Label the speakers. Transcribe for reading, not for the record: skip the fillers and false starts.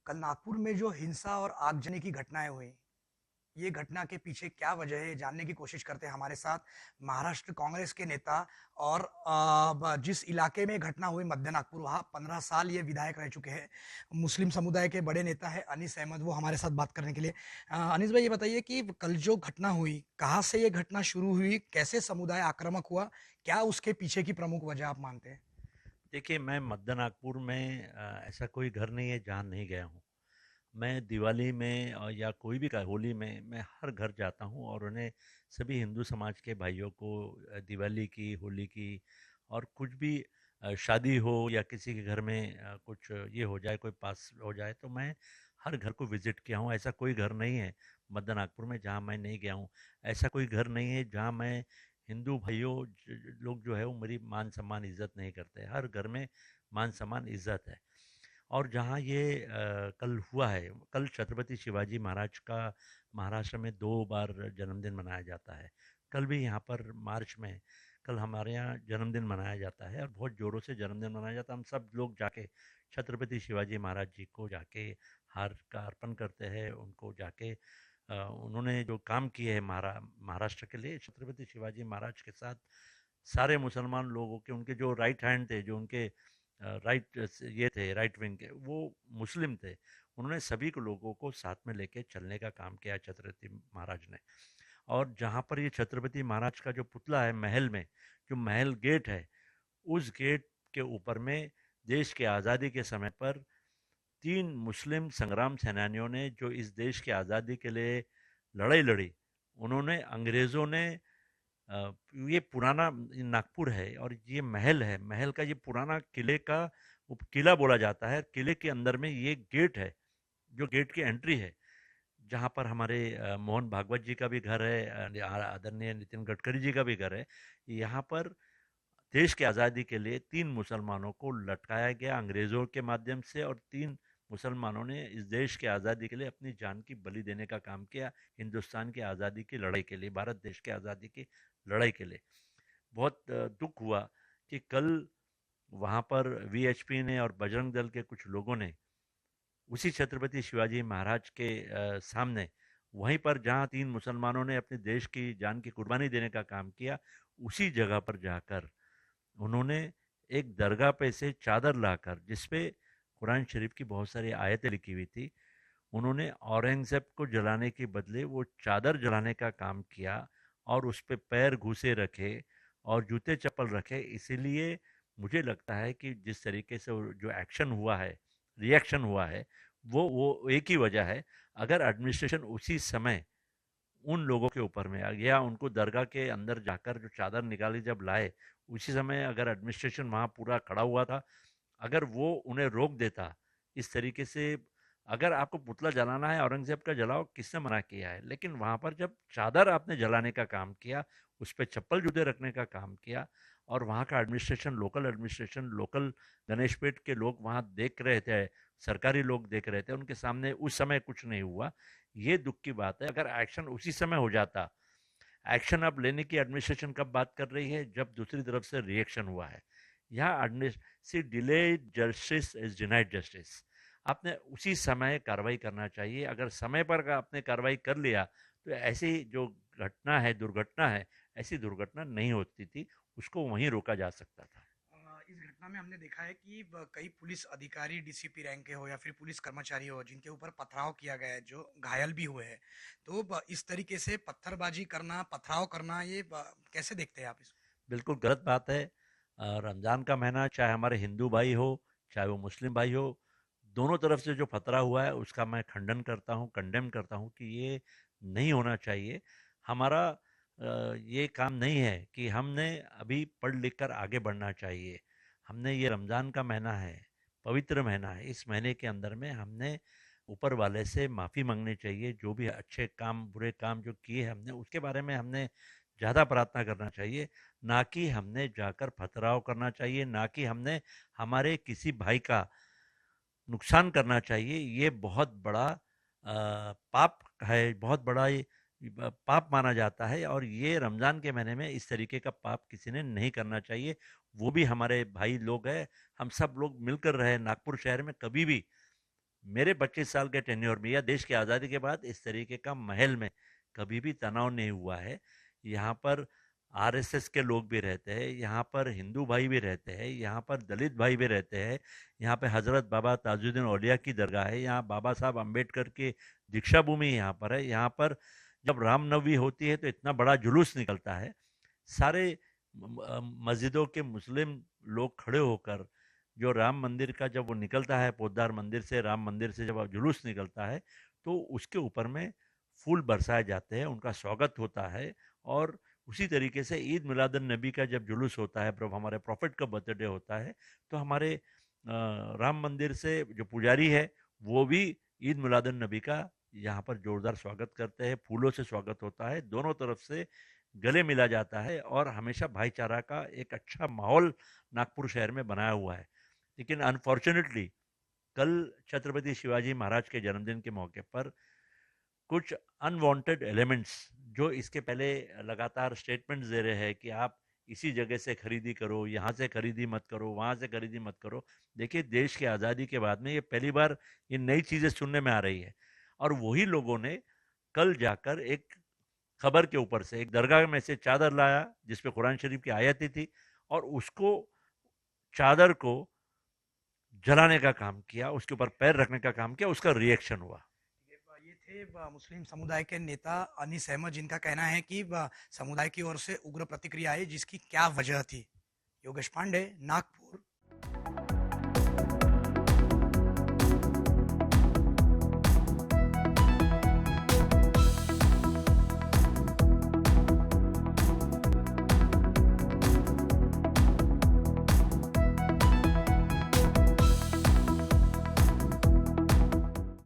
Speaker 1: कल नागपुर में जो हिंसा और आगजनी की घटनाएं हुई, ये घटना के पीछे क्या वजह है, ये जानने की कोशिश करते हैं हमारे साथ महाराष्ट्र कांग्रेस के नेता और जिस इलाके में घटना हुई मध्य नागपुर, वहाँ 15 साल ये विधायक रह चुके हैं। मुस्लिम समुदाय के बड़े नेता है अनीस अहमद, वो हमारे साथ बात करने के लिए। अनीस भाई, ये बताइए कि कल जो घटना हुई, कहाँ से ये घटना शुरू हुई, कैसे समुदाय आक्रामक हुआ, क्या उसके पीछे की प्रमुख वजह आप मानते हैं?
Speaker 2: देखिए, मैं मध्य नागपुर में ऐसा कोई घर नहीं है जहाँ नहीं गया हूँ। मैं दिवाली में या कोई भी का होली में मैं हर घर जाता हूँ और उन्हें सभी हिंदू समाज के भाइयों को दिवाली की, होली की और कुछ भी शादी हो या किसी के घर में कुछ ये हो जाए, कोई पास हो जाए, तो मैं हर घर को विज़िट किया हूँ। ऐसा कोई घर नहीं है मध्य नागपुर में जहाँ मैं नहीं गया हूँ। ऐसा कोई घर नहीं है जहाँ मैं हिंदू भाइयों लोग जो है वो मेरी मान सम्मान इज्जत नहीं करते। हर घर में मान सम्मान इज्जत है। और जहाँ ये कल हुआ है, कल छत्रपति शिवाजी महाराज का महाराष्ट्र में 2 बार जन्मदिन मनाया जाता है। कल भी यहाँ पर मार्च में कल हमारे यहाँ जन्मदिन मनाया जाता है और बहुत ज़ोरों से जन्मदिन मनाया जाता है। हम सब लोग जाके छत्रपति शिवाजी महाराज जी को जाके हार का अर्पण करते हैं, उनको जाके उन्होंने जो काम किए हैं महाराष्ट्र के लिए, छत्रपति शिवाजी महाराज के साथ सारे मुसलमान लोगों के, उनके जो राइट हैंड थे, जो उनके राइट ये थे, राइट विंग के, वो मुस्लिम थे। उन्होंने सभी को लोगों को साथ में लेके चलने का काम किया छत्रपति महाराज ने। और जहाँ पर ये छत्रपति महाराज का जो पुतला है महल में, जो महल गेट है, उस गेट के ऊपर में देश की आज़ादी के समय पर 3 मुस्लिम संग्राम सेनानियों ने जो इस देश की आज़ादी के लिए लड़ाई लड़ी, उन्होंने अंग्रेज़ों ने ये पुराना नागपुर है और ये महल है, महल का ये पुराना किले का किला बोला जाता है। किले के अंदर में ये गेट है, जो गेट की एंट्री है, जहाँ पर हमारे मोहन भागवत जी का भी घर है, आदरणीय नितिन गडकरी जी का भी घर है। यहाँ पर देश की आज़ादी के लिए 3 मुसलमानों को लटकाया गया अंग्रेज़ों के माध्यम से, और 3 मुसलमानों ने इस देश की आज़ादी के लिए अपनी जान की बलि देने का काम किया, हिंदुस्तान की आज़ादी की लड़ाई के लिए, भारत देश की आज़ादी की लड़ाई के लिए। बहुत दुख हुआ कि कल वहाँ पर वीएचपी ने और बजरंग दल के कुछ लोगों ने उसी छत्रपति शिवाजी महाराज के सामने, वहीं पर जहाँ 3 मुसलमानों ने अपने देश की जान की कुर्बानी देने का काम किया, उसी जगह पर जाकर उन्होंने एक दरगाह पे से चादर लाकर, जिसपे कुरान शरीफ की बहुत सारी आयतें लिखी हुई थी, उन्होंने औरंगज़ेब को जलाने के बदले वो चादर जलाने का काम किया और उस पे पैर घुसे रखे और जूते चप्पल रखे। इसीलिए मुझे लगता है कि जिस तरीके से जो एक्शन हुआ है, रिएक्शन हुआ है, वो एक ही वजह है। अगर एडमिनिस्ट्रेशन उसी समय उन लोगों के ऊपर में या उनको दरगाह के अंदर जाकर जो चादर निकाली जब लाए, उसी समय अगर एडमिनिस्ट्रेशन वहाँ पूरा खड़ा हुआ था, अगर वो उन्हें रोक देता इस तरीके से, अगर आपको पुतला जलाना है औरंगजेब का जलाओ, किसने मना किया है, लेकिन वहाँ पर जब चादर आपने जलाने का काम किया, उस पर चप्पल जूते रखने का काम किया, और वहाँ का एडमिनिस्ट्रेशन, लोकल गणेशपेट के लोग वहाँ देख रहे थे, सरकारी लोग देख रहे थे, उनके सामने उस समय कुछ नहीं हुआ। ये दुख की बात है। अगर एक्शन उसी समय हो जाता, एक्शन अब लेने की एडमिनिस्ट्रेशन कब बात कर रही है, जब दूसरी तरफ से रिएक्शन हुआ है। यहाँ see delay justice is denied justice. आपने उसी समय कार्रवाई करना चाहिए। अगर समय पर आपने कार्रवाई कर लिया, तो ऐसी जो घटना है, दुर्घटना है, ऐसी दुर्घटना नहीं होती थी, उसको वहीं रोका जा सकता था।
Speaker 1: इस घटना में हमने देखा है कि कई पुलिस अधिकारी डीसीपी रैंक के हो या फिर पुलिस कर्मचारी हो, जिनके ऊपर पथराव किया गया है, जो घायल भी हुए हैं। तो इस तरीके से पत्थरबाजी करना, पथराव करना, ये कैसे देखते हैं आप इसको?
Speaker 2: बिल्कुल गलत बात है। रमज़ान का महीना, चाहे हमारे हिंदू भाई हो, चाहे वो मुस्लिम भाई हो, दोनों तरफ से जो खतरा हुआ है उसका मैं खंडन करता हूँ, कंडेम करता हूँ कि ये नहीं होना चाहिए। हमारा ये काम नहीं है कि हमने अभी पढ़ लिख कर आगे बढ़ना चाहिए। हमने, ये रमज़ान का महीना है, पवित्र महीना है, इस महीने के अंदर में हमने ऊपर वाले से माफ़ी मांगनी चाहिए। जो भी अच्छे काम, बुरे काम जो किए हमने, उसके बारे में हमने ज़्यादा प्रार्थना करना चाहिए, ना कि हमने जाकर पथराव करना चाहिए, ना कि हमने हमारे किसी भाई का नुकसान करना चाहिए। ये बहुत बड़ा पाप है, बहुत बड़ा ये पाप माना जाता है, और ये रमज़ान के महीने में इस तरीके का पाप किसी ने नहीं करना चाहिए। वो भी हमारे भाई लोग हैं। हम सब लोग मिलकर रहे नागपुर शहर में, कभी भी मेरे 25 साल के टेन्योर में या देश की आज़ादी के बाद इस तरीके का महल में कभी भी तनाव नहीं हुआ है। यहाँ पर आरएसएस के लोग भी रहते हैं, यहाँ पर हिंदू भाई भी रहते हैं, यहाँ पर दलित भाई भी रहते हैं, यहाँ पे हज़रत बाबा ताजुद्दीन औलिया की दरगाह है, यहाँ बाबा साहब अम्बेडकर की दीक्षा भूमि यहाँ पर है। यहाँ पर जब रामनवमी होती है तो इतना बड़ा जुलूस निकलता है, सारे मस्जिदों के मुस्लिम लोग खड़े होकर, जो राम मंदिर का जब वो निकलता है, पोद्दार मंदिर से, राम मंदिर से जब जुलूस निकलता है, तो उसके ऊपर में फूल बरसाए जाते हैं, उनका स्वागत होता है। और उसी तरीके से ईद मिलादुन नबी का जब जुलूस होता है, जब हमारे प्रॉफिट का बर्थडे होता है, तो हमारे राम मंदिर से जो पुजारी है वो भी ईद मिलादुन नबी का यहाँ पर जोरदार स्वागत करते हैं, फूलों से स्वागत होता है, दोनों तरफ से गले मिला जाता है और हमेशा भाईचारा का एक अच्छा माहौल नागपुर शहर में बनाया हुआ है। लेकिन अनफॉर्चुनेटली कल छत्रपति शिवाजी महाराज के जन्मदिन के मौके पर कुछ अनवांटेड एलिमेंट्स, जो इसके पहले लगातार स्टेटमेंट्स दे रहे हैं कि आप इसी जगह से खरीदी करो, यहाँ से खरीदी मत करो, वहाँ से खरीदी मत करो। देखिए, देश की आज़ादी के बाद में ये पहली बार ये नई चीज़ें सुनने में आ रही है। और वही लोगों ने कल जाकर एक खबर के ऊपर से एक दरगाह में से चादर लाया जिसपे कुरान शरीफ की आयतें थी, और उसको, चादर को जलाने का काम किया, उसके ऊपर पैर रखने का काम किया, उसका रिएक्शन हुआ।
Speaker 1: ये थे मुस्लिम समुदाय के नेता अनीस अहमद, जिनका कहना है कि समुदाय की ओर से उग्र प्रतिक्रिया आई, जिसकी क्या वजह थी। योगेश पांडे, नागपुर।